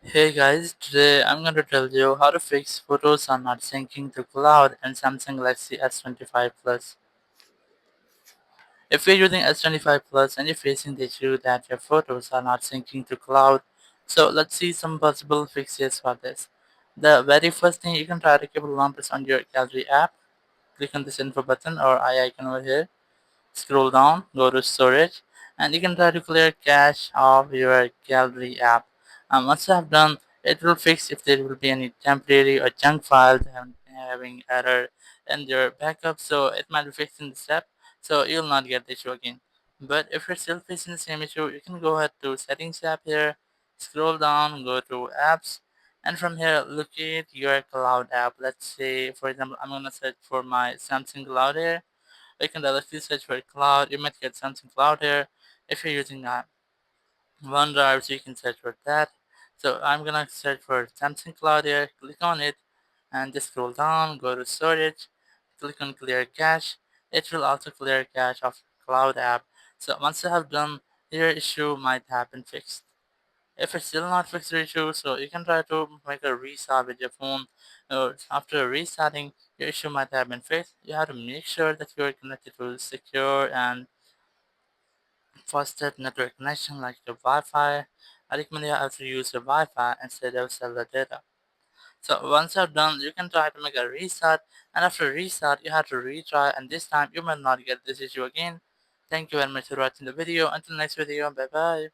Hey guys, today I'm going to tell you how to fix photos are not syncing to cloud in Samsung Galaxy S25 Plus. If you're using S25 Plus and you're facing the issue that your photos are not syncing to cloud, so let's see some possible fixes for this. The very first thing you can try to keep a long press on your gallery app. Click on this info button or eye icon over here. Scroll down, go to storage, and you can try to clear cache of your gallery app. Once you have done, it will fix if there will be any temporary or junk files having error in your backup. So it might be fixed in the step, so you'll not get the issue again. But if you're still facing the same issue, you can go ahead to settings app here, scroll down, go to apps, and from here locate your cloud app. Let's say, for example, I'm gonna search for my Samsung Cloud here. You can directly search for cloud. You might get something cloud here. If you're using OneDrive, so you can search for that. So I'm gonna search for Samsung Cloud here. Click on it and just scroll down. Go to storage. Click on clear cache. It will also clear cache of cloud app. So once you have done, your issue might have been fixed. If it's still not fixed your issue, so you can try to make a restart with your phone. Or after restarting, your issue might have been fixed. You have to make sure that you are connected to secure and faster network connection like your Wi-Fi. I recommend you have to use your Wi-Fi instead of cellular data. So once you're done, you can try to make a restart, and after restart, you have to retry, and this time you might not get this issue again. Thank you very much for watching the video. Until next video, bye bye.